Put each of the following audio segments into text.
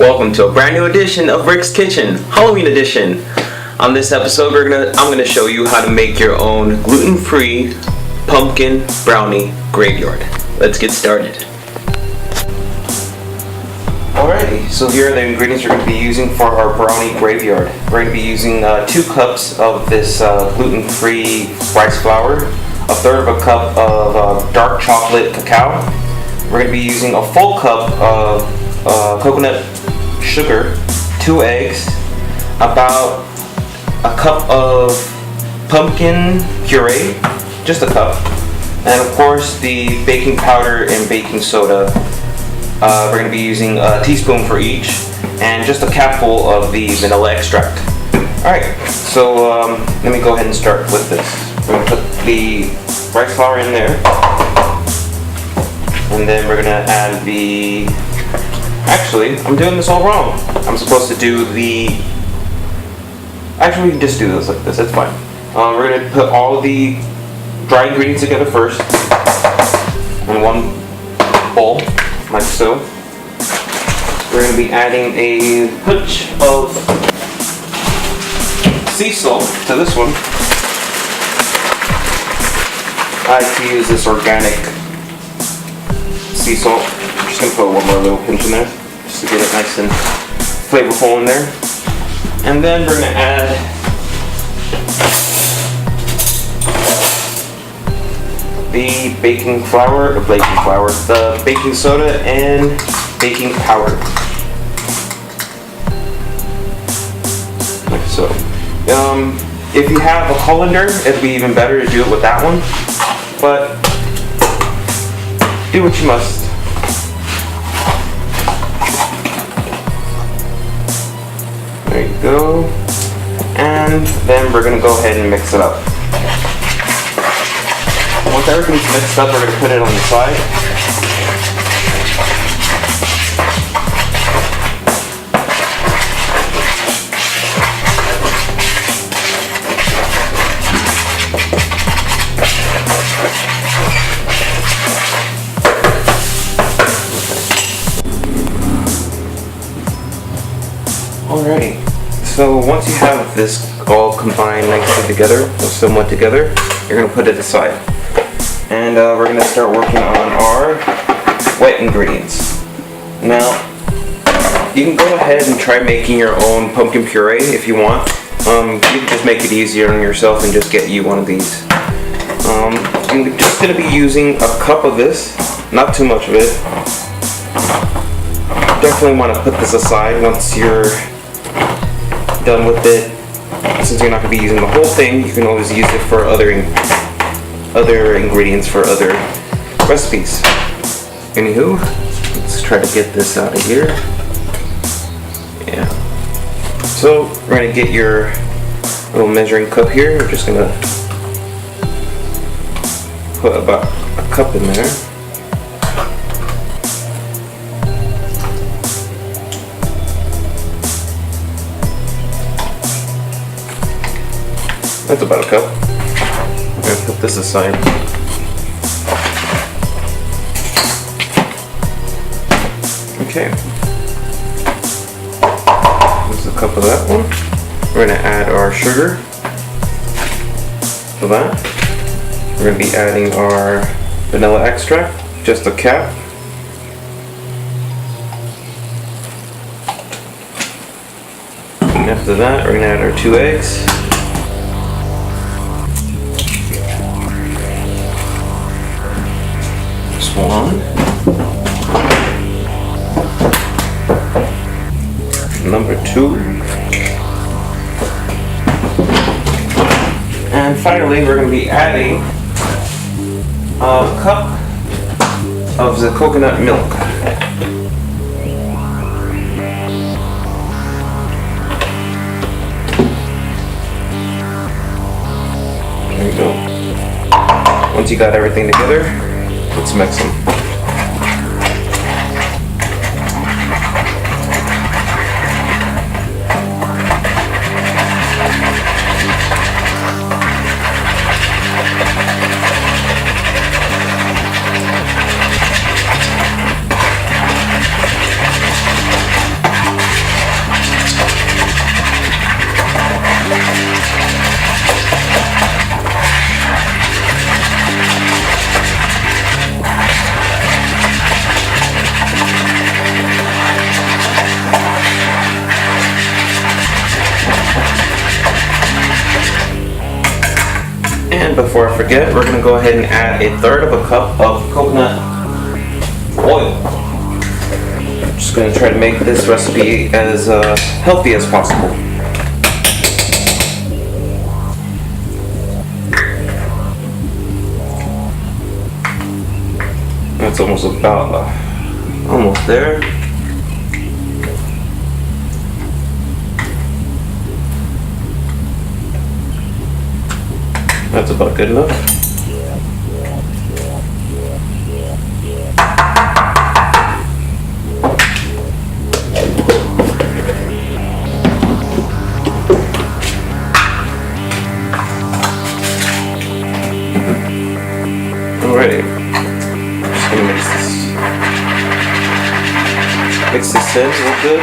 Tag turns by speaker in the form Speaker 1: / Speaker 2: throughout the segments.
Speaker 1: Welcome to a brand new edition of Rick's Kitchen, Halloween edition. On this episode, I'm gonna show you how to make your own gluten-free pumpkin brownie graveyard. Let's get started. Alrighty, so here are the ingredients we're going to be using for our brownie graveyard. We're going to be using 2 cups of this gluten-free rice flour, a third of a cup of dark chocolate cacao. We're going to be using a full cup of coconut sugar, 2 eggs, about a cup of pumpkin puree, just a cup, and of course the baking powder and baking soda. We're going to be using a teaspoon for each, and just a capful of the vanilla extract. Alright, so let me go ahead and start with this. We're going to put the rice flour in there, and then we're going to add the... Actually, I'm doing this all wrong. I'm supposed to do the... Actually, we can just do this like this, it's fine. We're going to put all the dry ingredients together first in one bowl, like so. We're going to be adding a pinch of sea salt to this one. I like to use this organic sea salt. I'm just going to put one more little pinch in there, just to get it nice and flavorful in there. And then we're going to add the baking soda and baking powder. Like so. If you have a colander, it'd be even better to do it with that one, but do what you must. There you go. And then we're going to go ahead and mix it up. Once everything's mixed up, we're going to put it on the side. Alrighty, so once you have this all combined nicely together, or somewhat together, you're going to put it aside. And we're going to start working on our wet ingredients. Now, you can go ahead and try making your own pumpkin puree if you want. You can just make it easier on yourself and just get you one of these. I'm just going to be using a cup of this, not too much of it. Definitely want to put this aside once you're done with it. Since you're not going to be using the whole thing, you can always use it for other ingredients for other recipes. Anywho, let's try to get this out of here. Yeah. So we're going to get your little measuring cup here. We're just going to put about a cup in there. That's about a cup. I'm going to put this aside. Okay. There's a cup of that one. We're going to add our sugar to that. We're going to be adding our vanilla extract, just a cap. And after that, we're going to add our 2 eggs. One. Number 2. And finally, we're going to be adding a cup of the coconut milk. There you go. Once you got everything together, let's mix them. And before I forget, we're going to go ahead and add 1/3 of a cup of coconut oil. I'm just going to try to make this recipe as healthy as possible. That's almost almost there. That's about good enough. Alrighty. Just gonna mix this in real good.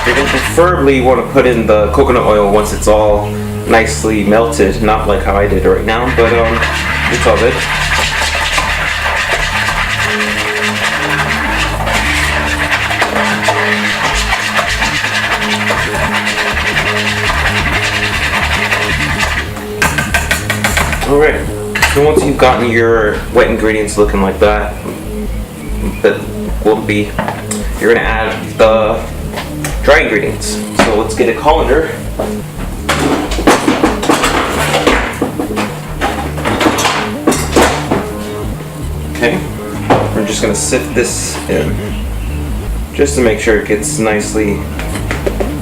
Speaker 1: You're going to preferably want to put in the coconut oil once it's all nicely melted, not like how I did right now, but it's all good. Alright, so once you've gotten your wet ingredients looking like that will be, you're going to add the dry ingredients. So let's get a colander. Okay, we're just going to sift this in just to make sure it gets nicely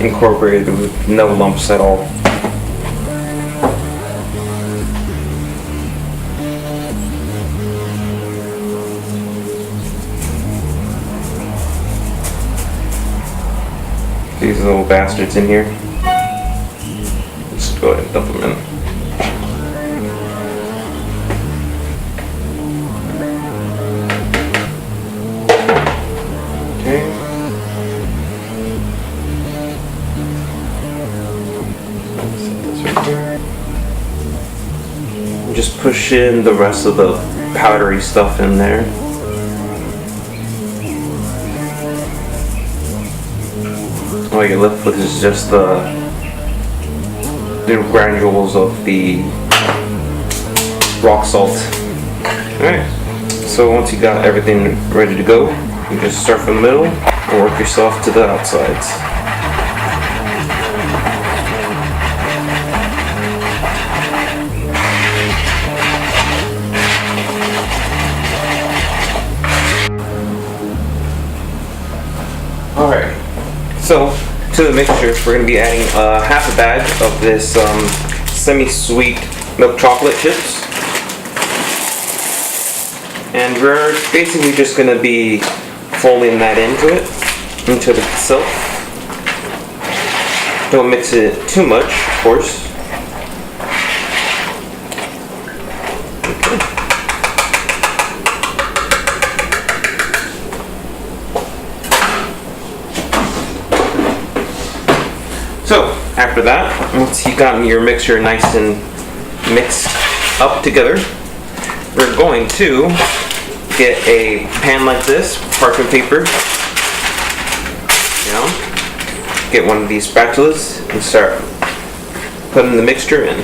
Speaker 1: incorporated with no lumps at all. These little bastards in here. Just go ahead and dump them in. Okay. Set this right here. Just push in the rest of the powdery stuff in there. All you're left with is just the little granules of the rock salt. Alright, so once you got everything ready to go, you just start from the middle and work yourself to the outsides. Alright, so to the mixture, we're going to be adding half a bag of this semi-sweet milk chocolate chips. And we're basically just going to be folding that into the itself. Don't mix it too much, of course. So, after that, once you've gotten your mixture nice and mixed up together, we're going to get a pan like this, parchment paper, get one of these spatulas and start putting the mixture in.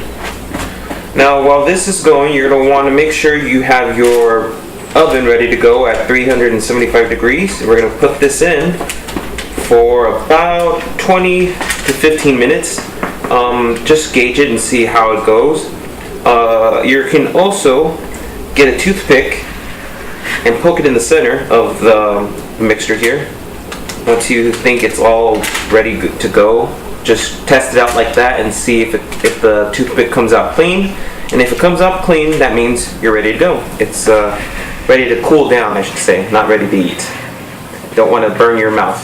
Speaker 1: Now, while this is going, you're going to want to make sure you have your oven ready to go at 375 degrees. We're going to put this in for about 20 to 15 minutes. Just gauge it and see how it goes. You can also get a toothpick and poke it in the center of the mixture here. Once you think it's all ready to go, just test it out like that and see if the toothpick comes out clean. And if it comes out clean, that means you're ready to go. It's ready to cool down, I should say, not ready to eat. Don't want to burn your mouth.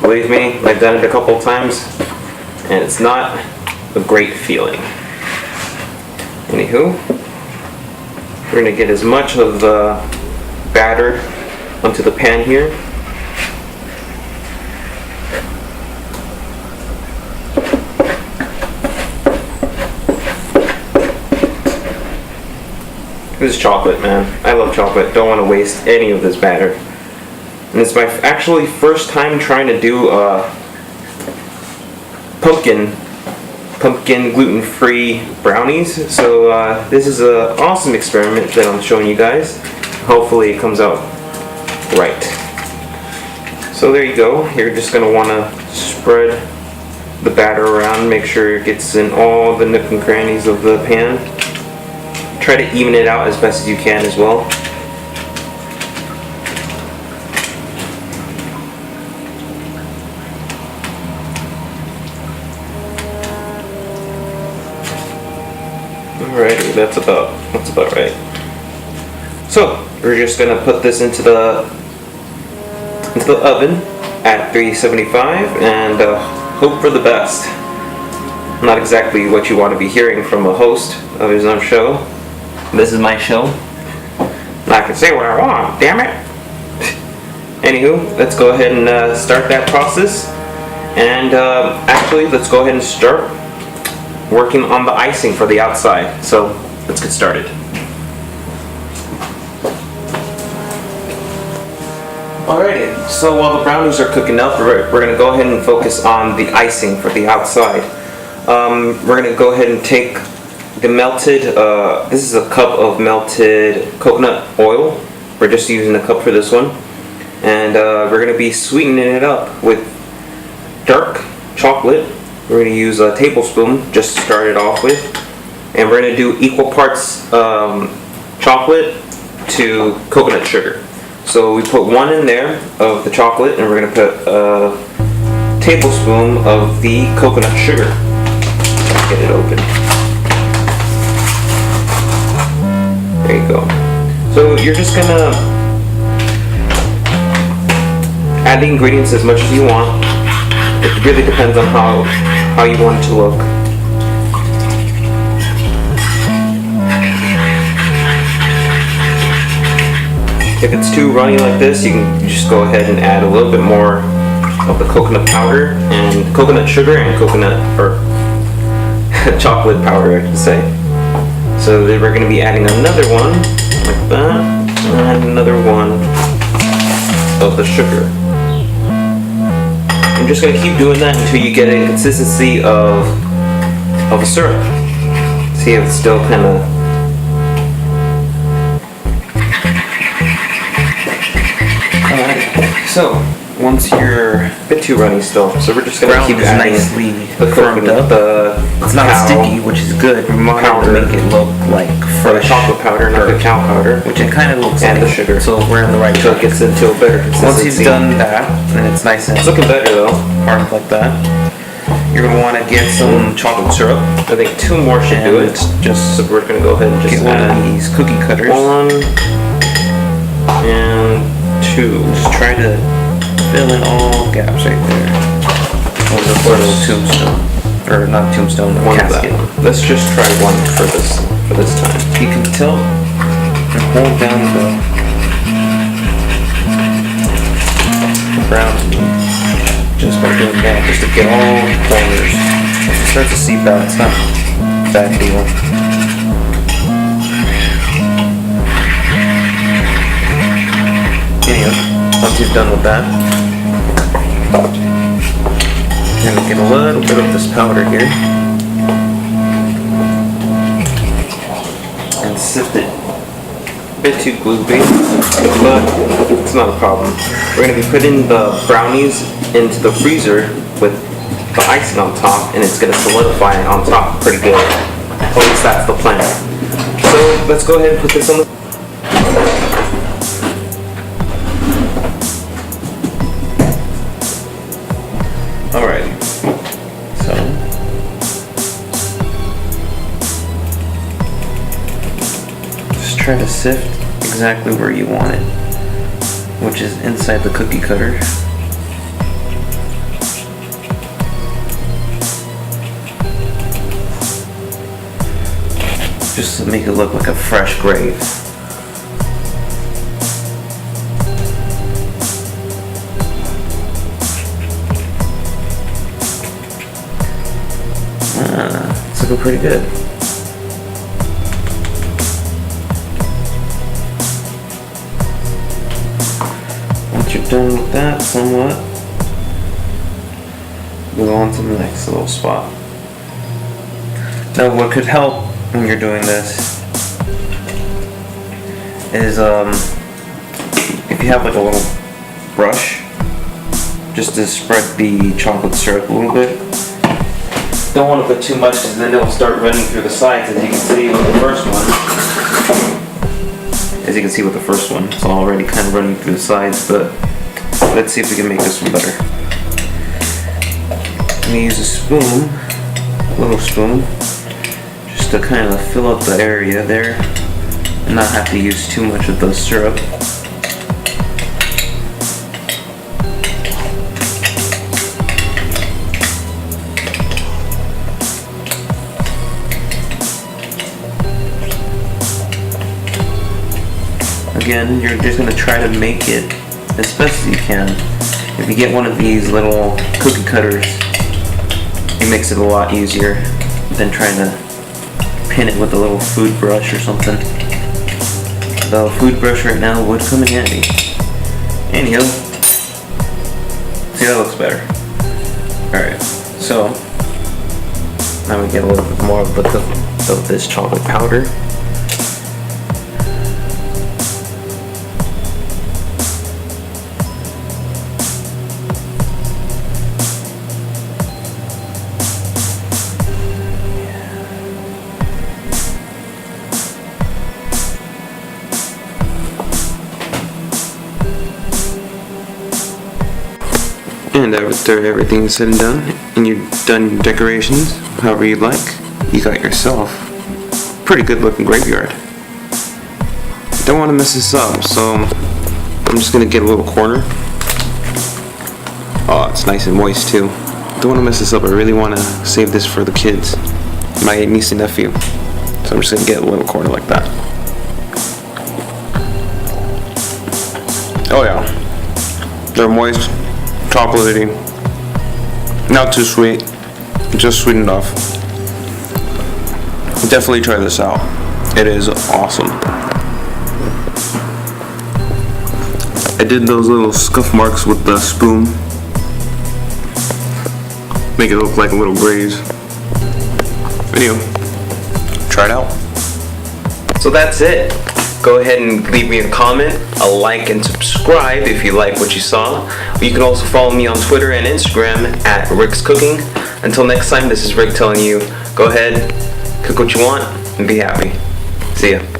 Speaker 1: Believe me, I've done it a couple times, and it's not a great feeling. Anywho, we're going to get as much of the batter onto the pan here. This is chocolate, man. I love chocolate. Don't want to waste any of this batter. And it's my actually first time trying to do pumpkin gluten-free brownies. So this is an awesome experiment that I'm showing you guys. Hopefully it comes out right. So there you go. You're just going to want to spread the batter around, make sure it gets in all the nook and crannies of the pan. Try to even it out as best as you can as well. Alrighty, that's about right. So we're just gonna put this into the oven at 375 and hope for the best. Not exactly what you want to be hearing from a host of his own show. This is my show. I can say what I want, damn it. Anywho, let's go ahead and start that process. And actually, let's go ahead and start working on the icing for the outside. So let's get started. Alrighty, so while the brownies are cooking up, we're going to go ahead and focus on the icing for the outside. We're going to go ahead and take the melted, this is a cup of melted coconut oil. We're just using a cup for this one. And we're going to be sweetening it up with dark chocolate. We're going to use a tablespoon just to start it off with. And we're going to do equal parts chocolate to coconut sugar. So we put one in there of the chocolate and we're going to put a tablespoon of the coconut sugar. Let's get it open. There you go. So you're just going to add the ingredients as much as you want. It really depends on how you want it to look. If it's too runny like this, you can just go ahead and add a little bit more of the coconut powder and coconut sugar and coconut or chocolate powder, I should say. So then we're going to be adding another one like that, and another one of the sugar. I'm just going to keep doing that until you get a consistency of a syrup. See if it's still kind of so, once you're a bit too runny still, so we're just going to keep adding
Speaker 2: nicely
Speaker 1: the coconut,
Speaker 2: it's not sticky, which is good. We want to make it look like fresh
Speaker 1: chocolate powder, not the cow powder,
Speaker 2: which it kind of looks
Speaker 1: and
Speaker 2: like.
Speaker 1: the sugar.
Speaker 2: So we're in the right
Speaker 1: So it gets into a better consistency.
Speaker 2: Once you've done that, and it's nice and
Speaker 1: it's looking better though.
Speaker 2: hard like that, you're going to want to get some chocolate syrup.
Speaker 1: I think two more should do it.
Speaker 2: Just
Speaker 1: So we're going to go ahead and just
Speaker 2: get one
Speaker 1: add
Speaker 2: of these cookie cutters.
Speaker 1: one and two.
Speaker 2: Just try to fill in all gaps right there. Oh, the little tombstone, or not tombstone, the
Speaker 1: One of
Speaker 2: casket.
Speaker 1: that. Let's just try one for this time.
Speaker 2: You can tilt and hold down the brownie just by doing that, just to get all the corners. Once it starts to seep out, it's not a bad deal. Anyway, once you've done with that, you're going to get a little bit of this powder here
Speaker 1: And sift it. A bit too gloopy, but it's not a problem. We're going to be putting the brownies into the freezer with the icing on top, and it's going to solidify it on top pretty good. At least that's the plan. So let's go ahead and put this on the
Speaker 2: Alrighty, so just try to sift exactly where you want it, which is inside the cookie cutter. Just to make it look like a fresh grave. It's looking pretty good. Once you're done with that somewhat, move on to the next little spot. Now what could help when you're doing this is if you have like a little brush, just to spread the chocolate syrup a little bit. Don't want to put too much because then it'll start running through the sides, as you can see with the first one. It's already kind of running through the sides, but let's see if we can make this one better. I'm going to use a spoon, a little spoon, just to kind of fill up the area there and not have to use too much of the syrup. Again, you're just going to try to make it as best as you can. If you get one of these little cookie cutters, it makes it a lot easier than trying to pin it with a little food brush or something. The food brush right now would come in handy. Anyhow, see, that looks better. Alright, so now we get a little bit more of this chocolate powder. And after everything is said and done, and you've done your decorations however you'd like, you got yourself a pretty good looking graveyard. Don't want to mess this up, so I'm just going to get a little corner. Oh, it's nice and moist too. Don't want to mess this up. I really want to save this for the kids, my niece and nephew. So I'm just going to get a little corner like that. Oh yeah, they're moist. Chocolatey, not too sweet, just sweet enough. Definitely try this out. It is awesome. I did those little scuff marks with the spoon. Make it look like a little graze. Video. Try it out. So that's it. Go ahead and leave me a comment, a like, and subscribe if you like what you saw. You can also follow me on Twitter and Instagram at Rick's Cooking. Until next time, this is Rick telling you, go ahead, cook what you want, and be happy. See ya.